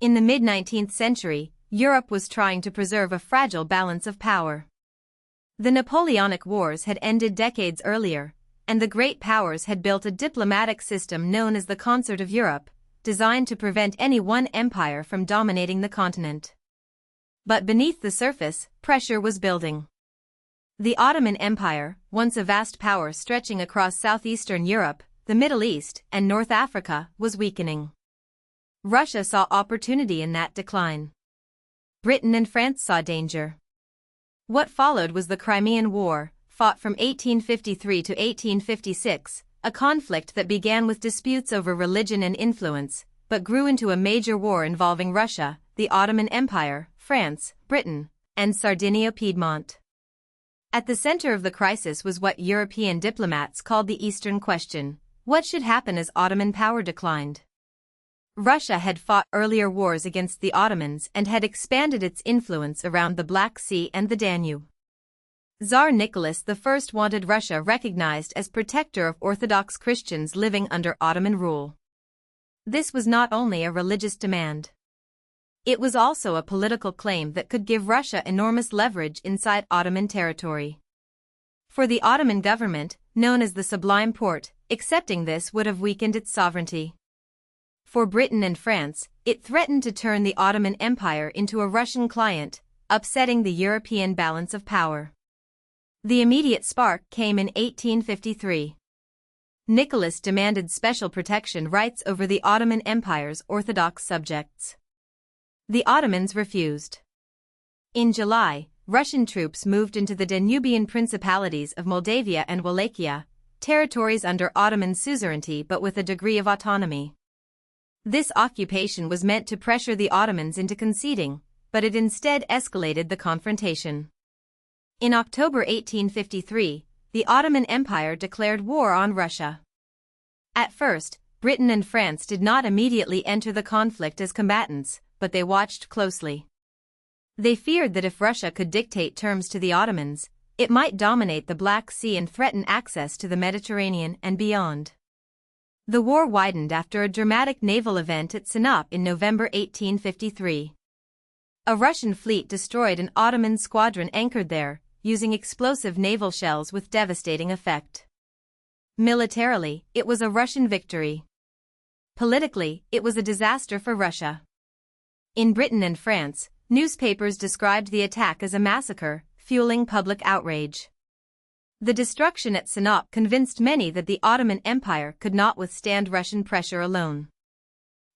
In the mid-19th century, Europe was trying to preserve a fragile balance of power. The Napoleonic Wars had ended decades earlier, and the great powers had built a diplomatic system known as the Concert of Europe, designed to prevent any one empire from dominating the continent. But beneath the surface, pressure was building. The Ottoman Empire, once a vast power stretching across southeastern Europe, the Middle East, and North Africa, was weakening. Russia saw opportunity in that decline. Britain and France saw danger. What followed was the Crimean War, fought from 1853 to 1856, a conflict that began with disputes over religion and influence, but grew into a major war involving Russia, the Ottoman Empire, France, Britain, and Sardinia-Piedmont. At the center of the crisis was what European diplomats called the Eastern Question: what should happen as Ottoman power declined? Russia had fought earlier wars against the Ottomans and had expanded its influence around the Black Sea and the Danube. Tsar Nicholas I wanted Russia recognized as protector of Orthodox Christians living under Ottoman rule. This was not only a religious demand. It was also a political claim that could give Russia enormous leverage inside Ottoman territory. For the Ottoman government, known as the Sublime Porte, accepting this would have weakened its sovereignty. For Britain and France, it threatened to turn the Ottoman Empire into a Russian client, upsetting the European balance of power. The immediate spark came in 1853. Nicholas demanded special protection rights over the Ottoman Empire's Orthodox subjects. The Ottomans refused. In July, Russian troops moved into the Danubian principalities of Moldavia and Wallachia, territories under Ottoman suzerainty but with a degree of autonomy. This occupation was meant to pressure the Ottomans into conceding, but it instead escalated the confrontation. In October 1853, the Ottoman Empire declared war on Russia. At first, Britain and France did not immediately enter the conflict as combatants, but they watched closely. They feared that if Russia could dictate terms to the Ottomans, it might dominate the Black Sea and threaten access to the Mediterranean and beyond. The war widened after a dramatic naval event at Sinop in November 1853. A Russian fleet destroyed an Ottoman squadron anchored there, using explosive naval shells with devastating effect. Militarily, it was a Russian victory. Politically, it was a disaster for Russia. In Britain and France, newspapers described the attack as a massacre, fueling public outrage. The destruction at Sinop convinced many that the Ottoman Empire could not withstand Russian pressure alone.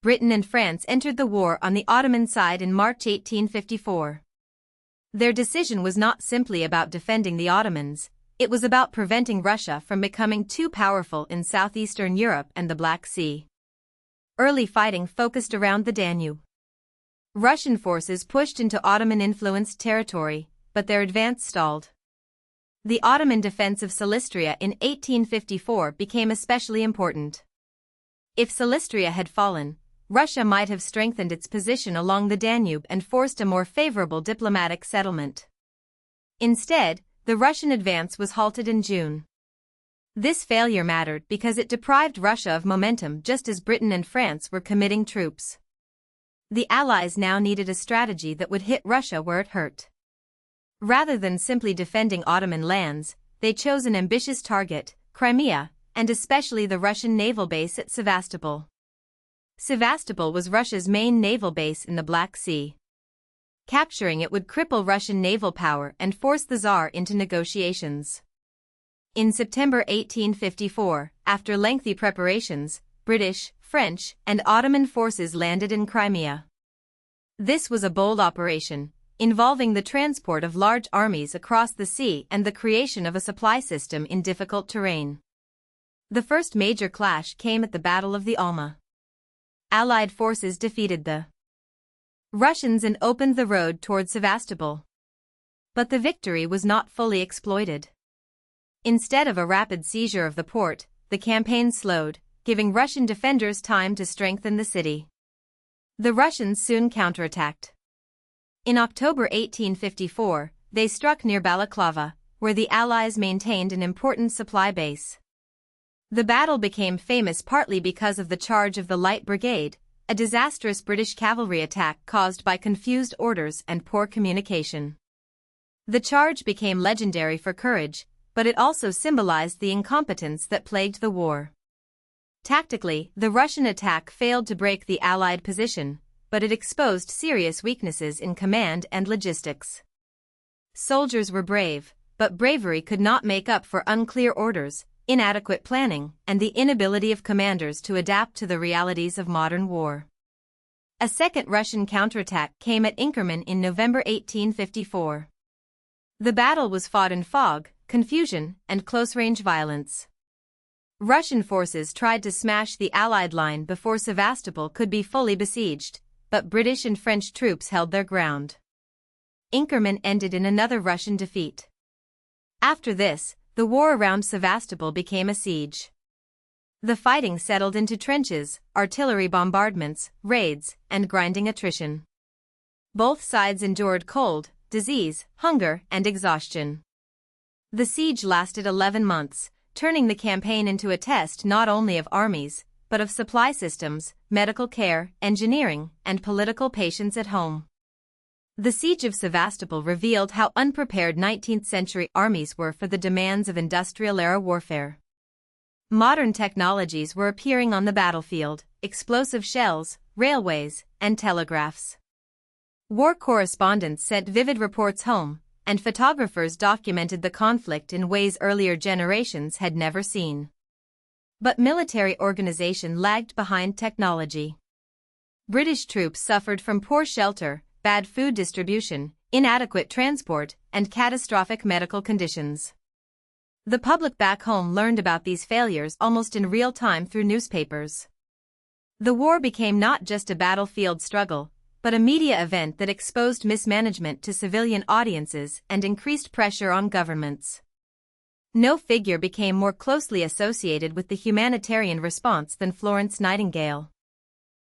Britain and France entered the war on the Ottoman side in March 1854. Their decision was not simply about defending the Ottomans, it was about preventing Russia from becoming too powerful in southeastern Europe and the Black Sea. Early fighting focused around the Danube. Russian forces pushed into Ottoman-influenced territory, but their advance stalled. The Ottoman defense of Silistria in 1854 became especially important. If Silistria had fallen, Russia might have strengthened its position along the Danube and forced a more favorable diplomatic settlement. Instead, the Russian advance was halted in June. This failure mattered because it deprived Russia of momentum just as Britain and France were committing troops. The Allies now needed a strategy that would hit Russia where it hurt. Rather than simply defending Ottoman lands, they chose an ambitious target, Crimea, and especially the Russian naval base at Sevastopol. Sevastopol was Russia's main naval base in the Black Sea. Capturing it would cripple Russian naval power and force the Tsar into negotiations. In September 1854, after lengthy preparations, British, French, and Ottoman forces landed in Crimea. This was a bold operation, involving the transport of large armies across the sea and the creation of a supply system in difficult terrain. The first major clash came at the Battle of the Alma. Allied forces defeated the Russians and opened the road toward Sevastopol. But the victory was not fully exploited. Instead of a rapid seizure of the port, the campaign slowed, giving Russian defenders time to strengthen the city. The Russians soon counterattacked. In October 1854, they struck near Balaclava, where the Allies maintained an important supply base. The battle became famous partly because of the charge of the Light Brigade, a disastrous British cavalry attack caused by confused orders and poor communication. The charge became legendary for courage, but it also symbolized the incompetence that plagued the war. Tactically, the Russian attack failed to break the Allied position, but it exposed serious weaknesses in command and logistics. Soldiers were brave, but bravery could not make up for unclear orders, inadequate planning, and the inability of commanders to adapt to the realities of modern war. A second Russian counterattack came at Inkerman in November 1854. The battle was fought in fog, confusion, and close-range violence. Russian forces tried to smash the Allied line before Sevastopol could be fully besieged, but British and French troops held their ground. Inkerman ended in another Russian defeat. After this, the war around Sevastopol became a siege. The fighting settled into trenches, artillery bombardments, raids, and grinding attrition. Both sides endured cold, disease, hunger, and exhaustion. The siege lasted 11 months, turning the campaign into a test not only of armies, but of supply systems, medical care, engineering, and political patience at home. The siege of Sevastopol revealed how unprepared 19th-century armies were for the demands of industrial-era warfare. Modern technologies were appearing on the battlefield: explosive shells, railways, and telegraphs. War correspondents sent vivid reports home, and photographers documented the conflict in ways earlier generations had never seen. But military organization lagged behind technology. British troops suffered from poor shelter, bad food distribution, inadequate transport, and catastrophic medical conditions. The public back home learned about these failures almost in real time through newspapers. The war became not just a battlefield struggle, but a media event that exposed mismanagement to civilian audiences and increased pressure on governments. No figure became more closely associated with the humanitarian response than Florence Nightingale.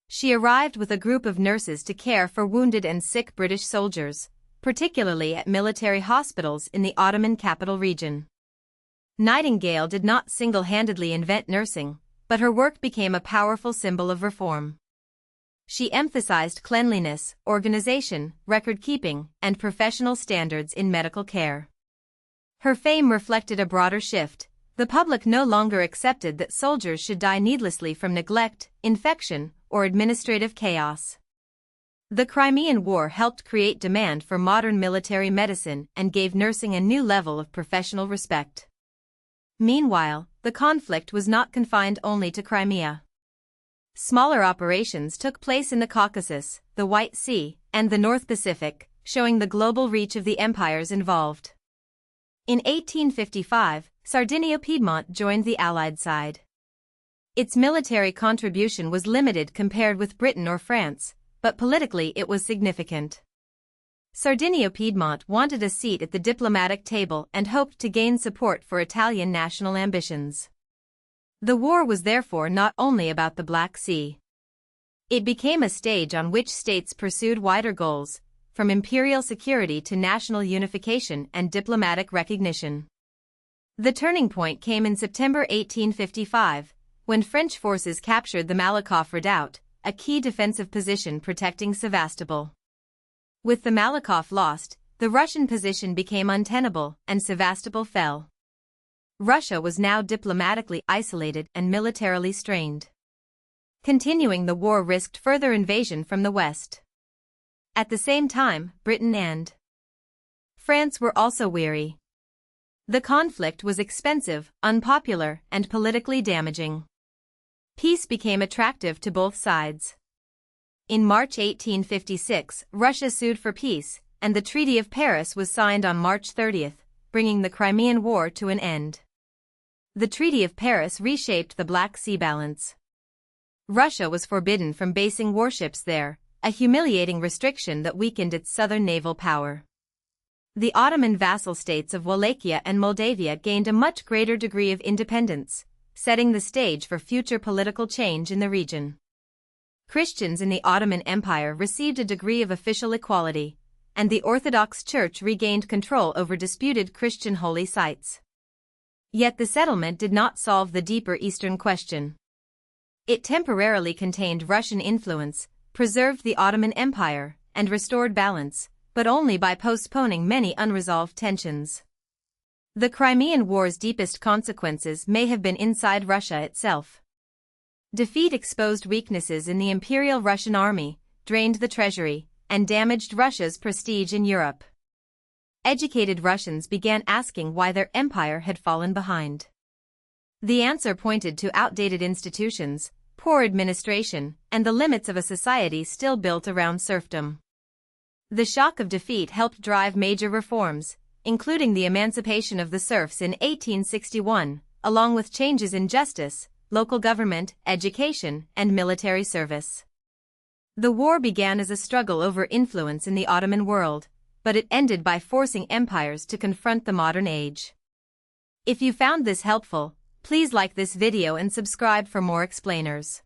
She arrived with a group of nurses to care for wounded and sick British soldiers, particularly at military hospitals in the Ottoman capital region. Nightingale did not single-handedly invent nursing, but her work became a powerful symbol of reform. She emphasized cleanliness, organization, record-keeping, and professional standards in medical care. Her fame reflected a broader shift. The public no longer accepted that soldiers should die needlessly from neglect, infection, or administrative chaos. The Crimean War helped create demand for modern military medicine and gave nursing a new level of professional respect. Meanwhile, the conflict was not confined only to Crimea. Smaller operations took place in the Caucasus, the White Sea, and the North Pacific, showing the global reach of the empires involved. In 1855, Sardinia-Piedmont joined the Allied side. Its military contribution was limited compared with Britain or France, but politically it was significant. Sardinia-Piedmont wanted a seat at the diplomatic table and hoped to gain support for Italian national ambitions. The war was therefore not only about the Black Sea. It became a stage on which states pursued wider goals, from imperial security to national unification and diplomatic recognition. The turning point came in September 1855, when French forces captured the Malakoff Redoubt, a key defensive position protecting Sevastopol. With the Malakoff lost, the Russian position became untenable and Sevastopol fell. Russia was now diplomatically isolated and militarily strained. Continuing the war risked further invasion from the west. At the same time, Britain and France were also weary. The conflict was expensive, unpopular, and politically damaging. Peace became attractive to both sides. In March 1856, Russia sued for peace, and the Treaty of Paris was signed on March 30, bringing the Crimean War to an end. The Treaty of Paris reshaped the Black Sea balance. Russia was forbidden from basing warships there, a humiliating restriction that weakened its southern naval power. The Ottoman vassal states of Wallachia and Moldavia gained a much greater degree of independence, setting the stage for future political change in the region. Christians in the Ottoman Empire received a degree of official equality, and the Orthodox Church regained control over disputed Christian holy sites. Yet the settlement did not solve the deeper Eastern question. It temporarily contained Russian influence, preserved the Ottoman Empire, and restored balance, but only by postponing many unresolved tensions. The Crimean War's deepest consequences may have been inside Russia itself. Defeat exposed weaknesses in the Imperial Russian army, drained the treasury, and damaged Russia's prestige in Europe. Educated Russians began asking why their empire had fallen behind. The answer pointed to outdated institutions, poor administration, and the limits of a society still built around serfdom. The shock of defeat helped drive major reforms, including the emancipation of the serfs in 1861, along with changes in justice, local government, education, and military service. The war began as a struggle over influence in the Ottoman world, but it ended by forcing empires to confront the modern age. If you found this helpful, please like this video and subscribe for more explainers.